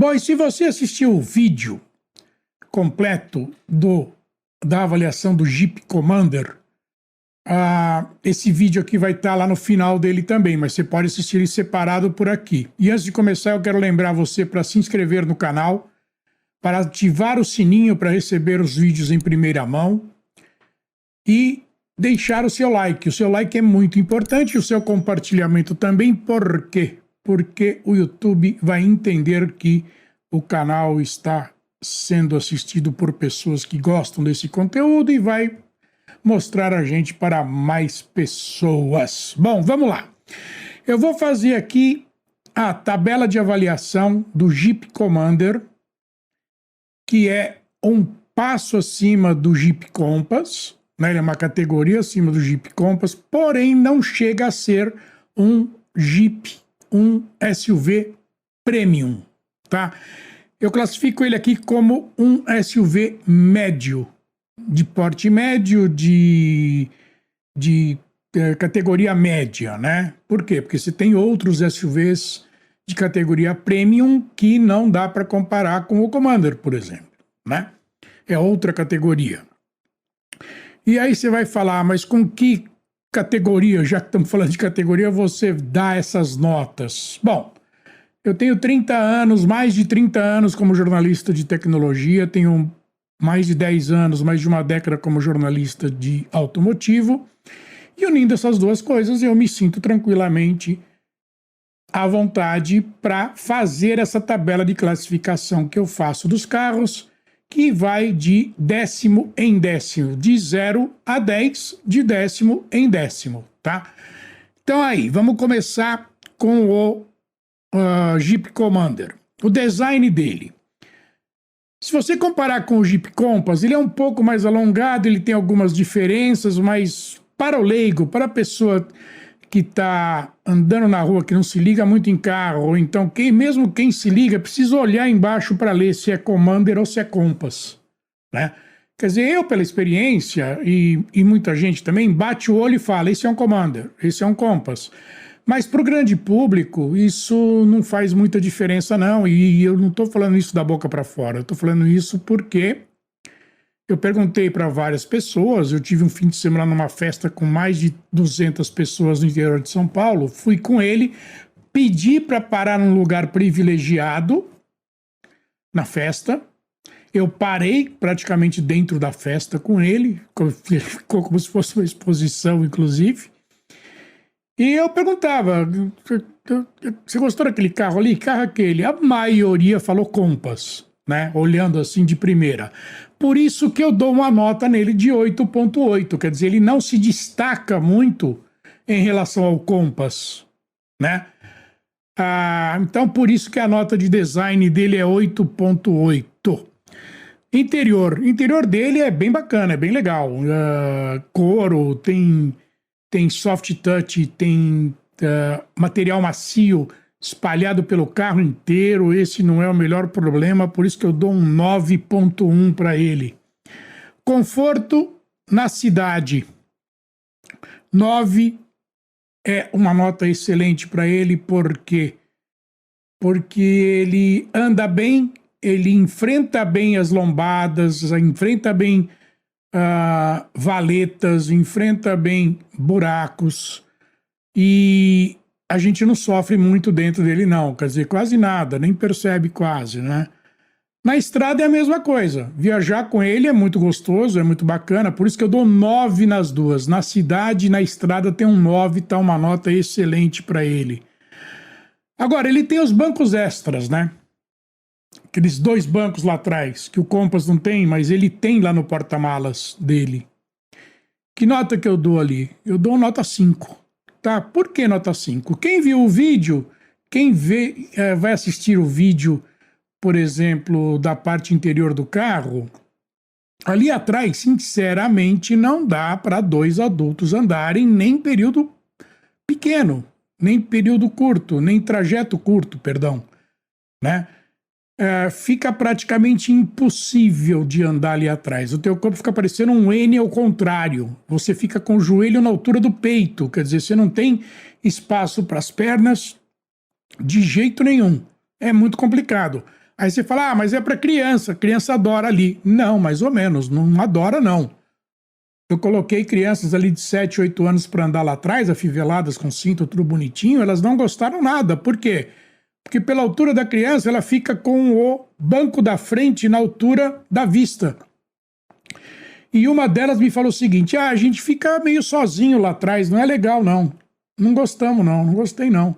Bom, e se você assistiu o vídeo completo da avaliação do Jeep Commander, esse vídeo aqui vai estar lá no final dele também, mas você pode assistir ele separado por aqui. E antes de começar, eu quero lembrar você para se inscrever no canal, para ativar o sininho para receber os vídeos em primeira mão e deixar o seu like. O seu like é muito importante, o seu compartilhamento também. Por quê? Porque o YouTube vai entender que o canal está sendo assistido por pessoas que gostam desse conteúdo e vai mostrar a gente para mais pessoas. Bom, vamos lá. Eu vou fazer aqui a tabela de avaliação do Jeep Commander, que é um passo acima do Jeep Compass, né? Ele é uma categoria acima do Jeep Compass, porém não chega a ser um Jeep, um SUV Premium, tá? Eu classifico ele aqui como um SUV médio, de porte médio, de categoria média, né? Por quê? Porque você tem outros SUVs de categoria Premium que não dá para comparar com o Commander, por exemplo, né? É outra categoria. E aí você vai falar, mas com que categoria, já que estamos falando de categoria, você dá essas notas? Bom, eu tenho 30 anos, mais de 30 anos como jornalista de tecnologia, tenho mais de 10 anos, mais de uma década como jornalista de automotivo, e unindo essas duas coisas, eu me sinto tranquilamente à vontade para fazer essa tabela de classificação que eu faço dos carros, que vai de décimo em décimo, de 0 a 10, de décimo em décimo, tá? Então aí, vamos começar com o Jeep Commander. O design dele. Se você comparar com o Jeep Compass, ele é um pouco mais alongado, ele tem algumas diferenças, mas para o leigo, para a pessoa que está andando na rua, que não se liga muito em carro, ou então mesmo quem se liga, precisa olhar embaixo para ler se é Commander ou se é Compass, né? Quer dizer, eu pela experiência, e muita gente também, bate o olho e fala, esse é um Commander, esse é um Compass. Mas para o grande público, isso não faz muita diferença não, e eu não estou falando isso da boca para fora, eu estou falando isso porque eu perguntei para várias pessoas, eu tive um fim de semana numa festa com mais de 200 pessoas no interior de São Paulo, fui com ele, pedi para parar num lugar privilegiado na festa, eu parei praticamente dentro da festa com ele, ficou como se fosse uma exposição, inclusive, e eu perguntava, você gostou daquele carro ali? Carro aquele? A maioria falou Compass, né? Olhando assim de primeira. Por isso que eu dou uma nota nele de 8.8, quer dizer, ele não se destaca muito em relação ao Compass, né? Então, por isso que a nota de design dele é 8.8. Interior dele é bem bacana, é bem legal. Couro, tem soft touch, tem material macio espalhado pelo carro inteiro. Esse não é o melhor problema, por isso que eu dou um 9.1 para ele. Conforto na cidade, 9 é uma nota excelente para ele, porque ele anda bem, ele enfrenta bem as lombadas, enfrenta bem valetas, enfrenta bem buracos, e a gente não sofre muito dentro dele não, quer dizer, quase nada, nem percebe quase, né? Na estrada é a mesma coisa, viajar com ele é muito gostoso, é muito bacana, por isso que eu dou 9 nas duas, na cidade e na estrada tem um 9, tá uma nota excelente para ele. Agora, ele tem os bancos extras, né? Aqueles 2 bancos lá atrás, que o Compass não tem, mas ele tem lá no porta-malas dele. Que nota que eu dou ali? Eu dou nota 5. Tá? Por que nota 5? Quem viu o vídeo, quem vai assistir o vídeo, por exemplo, da parte interior do carro, ali atrás, sinceramente, não dá para 2 adultos andarem nem período pequeno, nem período curto, nem trajeto curto, perdão, né? Fica praticamente impossível de andar ali atrás. O teu corpo fica parecendo um N ao contrário. Você fica com o joelho na altura do peito. Quer dizer, você não tem espaço para as pernas de jeito nenhum. É muito complicado. Aí você fala, mas é para criança, criança adora ali. Não, mais ou menos, não adora não. Eu coloquei crianças ali de 7, 8 anos para andar lá atrás, afiveladas com cinto, tudo bonitinho, elas não gostaram nada. Por quê? Porque pela altura da criança, ela fica com o banco da frente na altura da vista. E uma delas me falou o seguinte, a gente fica meio sozinho lá atrás, não é legal não. Não gostamos não gostei não.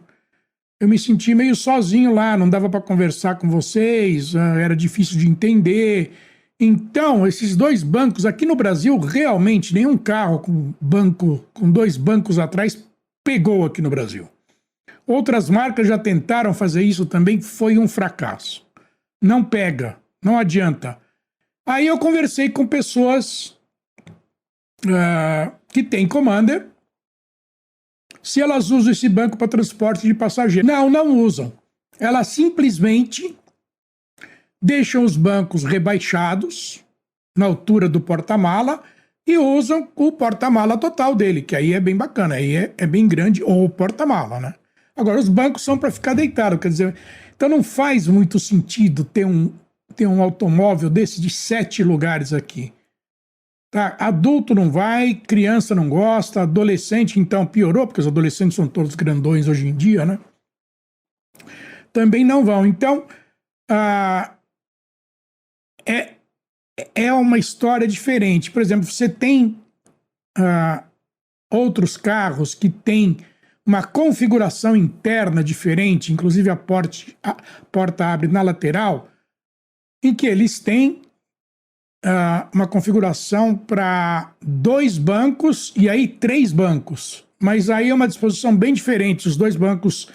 Eu me senti meio sozinho lá, não dava para conversar com vocês, era difícil de entender. Então, esses dois bancos, aqui no Brasil, realmente nenhum carro com dois bancos atrás pegou aqui no Brasil. Outras marcas já tentaram fazer isso também, foi um fracasso. Não pega, não adianta. Aí eu conversei com pessoas que têm Commander, se elas usam esse banco para transporte de passageiros. Não usam. Elas simplesmente deixam os bancos rebaixados na altura do porta-mala e usam o porta-mala total dele, que aí é bem bacana, aí é bem grande, ou o porta-mala, né? Agora, os bancos são para ficar deitado, quer dizer, então não faz muito sentido ter um automóvel desse de 7 lugares aqui. Tá? Adulto não vai, criança não gosta, adolescente então piorou, porque os adolescentes são todos grandões hoje em dia, né? Também não vão. Então, é uma história diferente. Por exemplo, você tem outros carros que têm uma configuração interna diferente, inclusive a porta abre na lateral, em que eles têm uma configuração para 2 bancos e aí 3 bancos. Mas aí é uma disposição bem diferente. Os 2 bancos,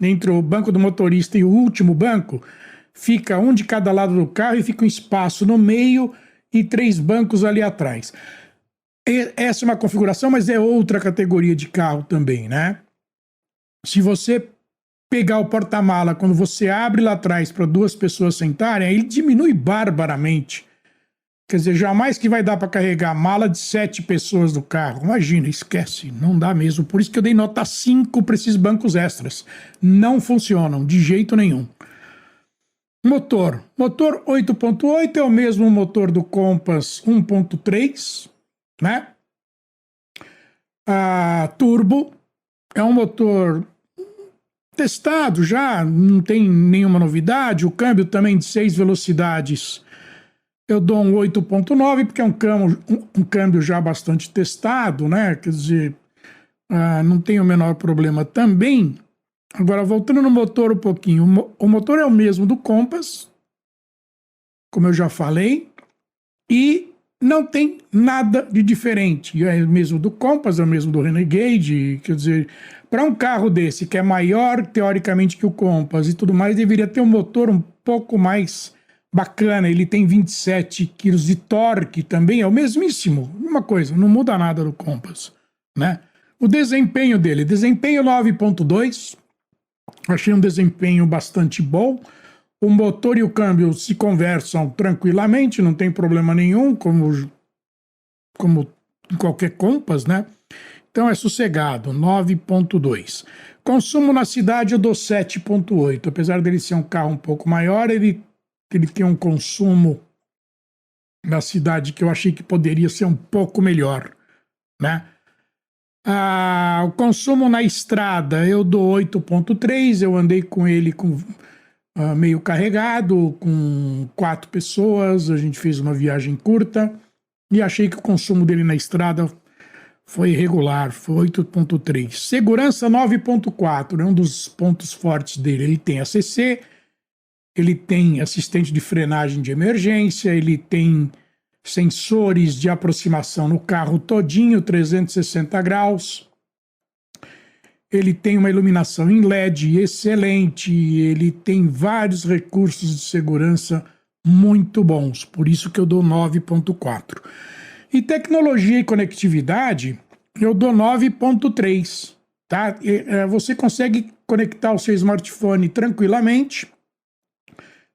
entre o banco do motorista e o último banco, fica um de cada lado do carro e fica um espaço no meio e 3 bancos ali atrás. Essa é uma configuração, mas é outra categoria de carro também, né? Se você pegar o porta-mala, quando você abre lá atrás para 2 pessoas sentarem, aí ele diminui barbaramente. Quer dizer, jamais que vai dar para carregar a mala de 7 pessoas do carro. Imagina, esquece, não dá mesmo. Por isso que eu dei nota 5 para esses bancos extras. Não funcionam, de jeito nenhum. Motor 8.8 é o mesmo motor do Compass 1.3, né? Turbo é um motor testado já, não tem nenhuma novidade. O câmbio também de 6 velocidades. Eu dou um 8.9 porque é um câmbio já bastante testado, né? Quer dizer, não tem o menor problema também. Agora, voltando no motor um pouquinho, o motor é o mesmo do Compass, como eu já falei, e não tem nada de diferente. É o mesmo do Compass, é o mesmo do Renegade, quer dizer, para um carro desse que é maior teoricamente que o Compass e tudo mais, deveria ter um motor um pouco mais bacana. Ele tem 27 quilos de torque também, é o mesmíssimo, uma coisa, não muda nada do Compass, né? O desempenho dele, desempenho 9.2, achei um desempenho bastante bom. O motor e o câmbio se conversam tranquilamente, não tem problema nenhum, como em qualquer Compass, né? Então é sossegado, 9.2. Consumo na cidade eu dou 7.8. Apesar dele ser um carro um pouco maior, ele tem um consumo na cidade que eu achei que poderia ser um pouco melhor, né? O consumo na estrada eu dou 8.3, eu andei com ele meio carregado, com 4 pessoas, a gente fez uma viagem curta e achei que o consumo dele na estrada foi regular, foi 8.3. Segurança 9.4, é um dos pontos fortes dele. Ele tem ACC, ele tem assistente de frenagem de emergência, ele tem sensores de aproximação no carro todinho, 360 graus. Ele tem uma iluminação em LED excelente, ele tem vários recursos de segurança muito bons, por isso que eu dou 9.4. E tecnologia e conectividade, eu dou 9.3, tá? Você consegue conectar o seu smartphone tranquilamente,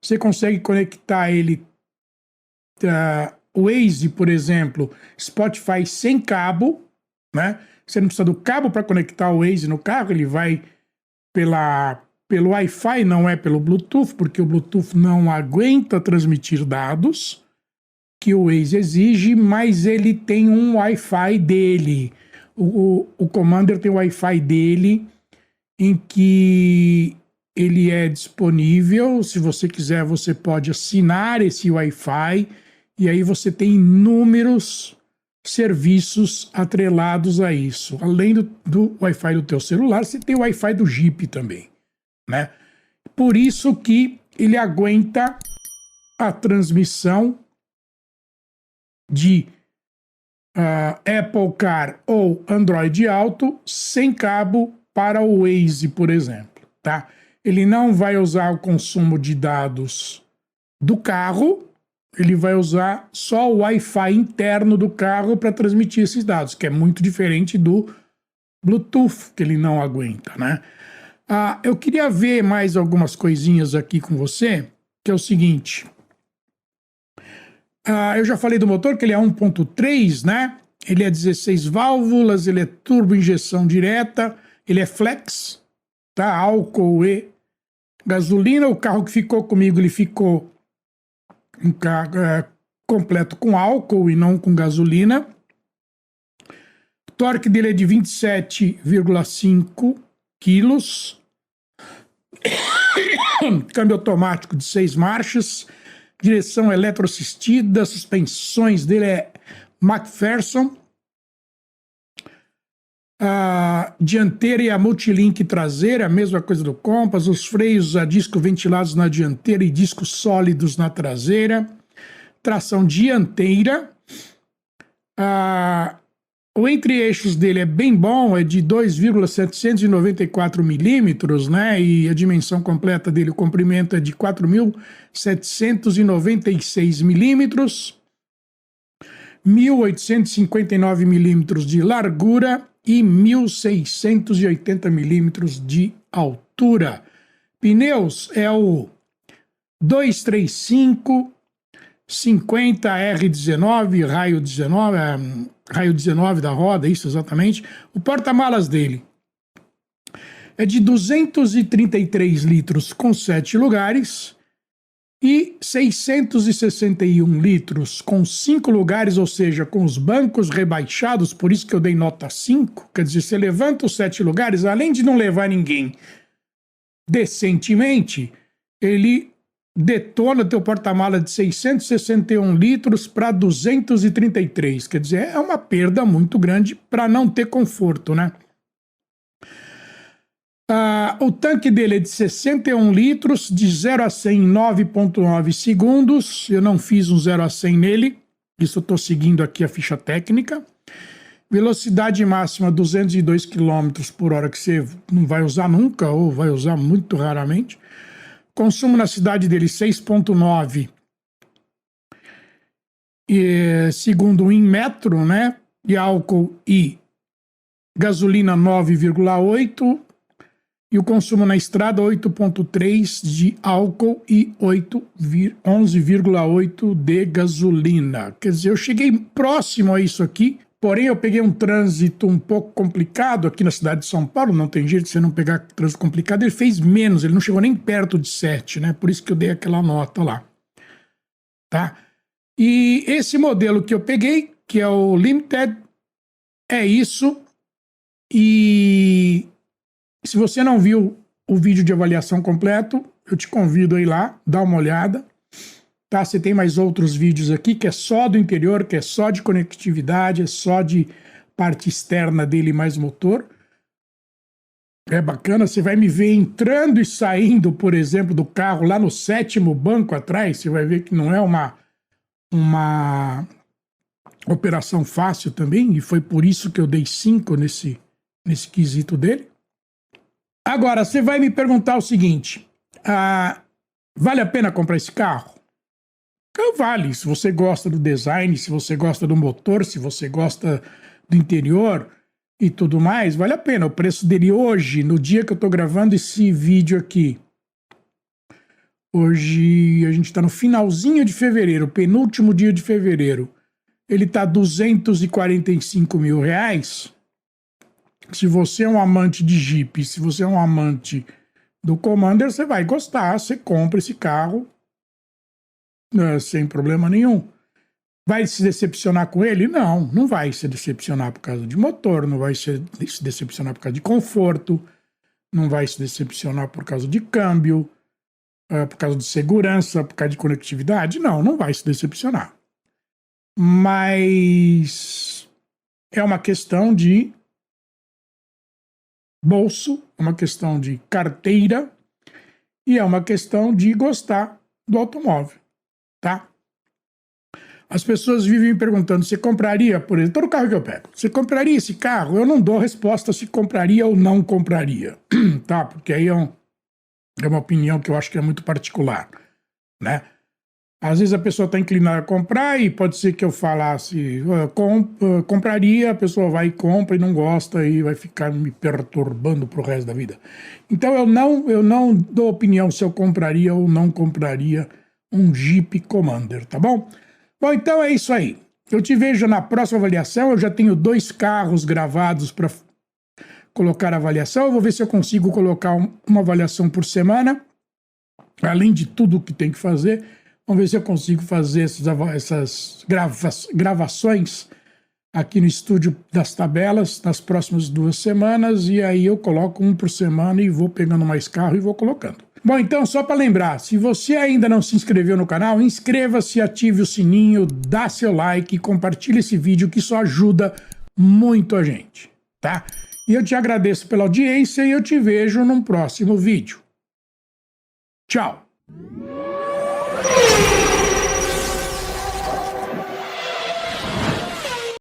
você consegue conectar ele, o Waze, por exemplo, Spotify sem cabo, né? Você não precisa do cabo para conectar o Waze no carro, ele vai pela pelo Wi-Fi, não é pelo Bluetooth, porque o Bluetooth não aguenta transmitir dados que o Waze exige, mas ele tem um Wi-Fi dele. O Commander tem o Wi-Fi dele, em que ele é disponível. Se você quiser, você pode assinar esse Wi-Fi, e aí você tem inúmeros serviços atrelados a isso. Além do Wi-Fi do teu celular, você tem o Wi-Fi do Jeep também, né? Por isso que ele aguenta a transmissão de Apple Car ou Android Auto sem cabo para o Waze, por exemplo, tá? Ele não vai usar o consumo de dados do carro, ele vai usar só o Wi-Fi interno do carro para transmitir esses dados, que é muito diferente do Bluetooth, que ele não aguenta, né? Eu queria ver mais algumas coisinhas aqui com você, que é o seguinte. Eu já falei do motor, que ele é 1.3, né? Ele é 16 válvulas, ele é turbo injeção direta, ele é flex, tá? Álcool e gasolina. O carro que ficou comigo, ele ficou um carro completo com álcool e não com gasolina. O torque dele é de 27,5 quilos. Câmbio automático de 6 marchas. Direção eletroassistida. Suspensões dele é McPherson. A dianteira e a multilink traseira, a mesma coisa do Compass. Os freios a disco ventilados na dianteira e discos sólidos na traseira. Tração dianteira. O entre-eixos dele é bem bom, é de 2,794 milímetros, né? E a dimensão completa dele, o comprimento é de 4.796 milímetros, 1.859 milímetros de largura e 1.680 milímetros de altura. Pneus é o 235 50R19, raio 19 da roda, isso exatamente. O porta-malas dele é de 233 litros com 7 lugares e 661 litros com 5 lugares, ou seja, com os bancos rebaixados, por isso que eu dei nota 5, quer dizer, você levanta os 7 lugares, além de não levar ninguém decentemente, ele detona teu porta-mala de 661 litros para 233. Quer dizer, é uma perda muito grande para não ter conforto, né? O tanque dele é de 61 litros, de 0 a 100 em 9,9 segundos. Eu não fiz um 0 a 100 nele, isso eu estou seguindo aqui a ficha técnica. Velocidade máxima 202 km por hora, que você não vai usar nunca ou vai usar muito raramente. Consumo na cidade dele 6,9 segundo em metro, né? E álcool e gasolina 9,8 e o consumo na estrada 8,3 de álcool e 11,8 de gasolina. Quer dizer, eu cheguei próximo a isso aqui, porém eu peguei um trânsito um pouco complicado aqui na cidade de São Paulo, não tem jeito de você não pegar trânsito complicado, ele fez menos, ele não chegou nem perto de 7, né? Por isso que eu dei aquela nota lá, tá? E esse modelo que eu peguei, que é o Limited, é isso. E se você não viu o vídeo de avaliação completo, eu te convido a ir lá, dar uma olhada. Tá? Você tem mais outros vídeos aqui, que é só do interior, que é só de conectividade, é só de parte externa dele mais motor. É bacana, você vai me ver entrando e saindo, por exemplo, do carro lá no 7º banco atrás. Você vai ver que não é uma operação fácil também, e foi por isso que eu dei 5 nesse quesito dele. Agora, você vai me perguntar o seguinte, vale a pena comprar esse carro? Vale, se você gosta do design, se você gosta do motor, se você gosta do interior e tudo mais, vale a pena. O preço dele hoje, no dia que eu estou gravando esse vídeo aqui, hoje a gente está no finalzinho de fevereiro, penúltimo dia de fevereiro, ele está R$245 mil. Se você é um amante de Jeep, se você é um amante do Commander, você vai gostar, você compra esse carro sem problema nenhum. Vai se decepcionar com ele? Não, não vai se decepcionar por causa de motor, não vai se decepcionar por causa de conforto, não vai se decepcionar por causa de câmbio, por causa de segurança, por causa de conectividade. Não, não vai se decepcionar. Mas é uma questão de bolso, é uma questão de carteira e é uma questão de gostar do automóvel, tá? As pessoas vivem me perguntando, você compraria, por exemplo, todo carro que eu pego, você compraria esse carro? Eu não dou resposta se compraria ou não compraria, tá? Porque aí é uma opinião que eu acho que é muito particular, né? Às vezes a pessoa está inclinada a comprar e pode ser que eu falasse, compraria, a pessoa vai e compra e não gosta e vai ficar me perturbando pro resto da vida. Então eu não dou opinião se eu compraria ou não compraria um Jeep Commander, tá bom? Bom, então é isso aí. Eu te vejo na próxima avaliação. Eu já tenho 2 carros gravados para colocar a avaliação. Eu vou ver se eu consigo colocar uma avaliação por semana, além de tudo que tem que fazer. Vamos ver se eu consigo fazer essas gravações aqui no estúdio das tabelas nas próximas 2 semanas. E aí eu coloco um por semana e vou pegando mais carro e vou colocando. Bom, então, só para lembrar, se você ainda não se inscreveu no canal, inscreva-se, ative o sininho, dá seu like e compartilhe esse vídeo, que isso ajuda muito a gente, tá? E eu te agradeço pela audiência e eu te vejo num próximo vídeo. Tchau!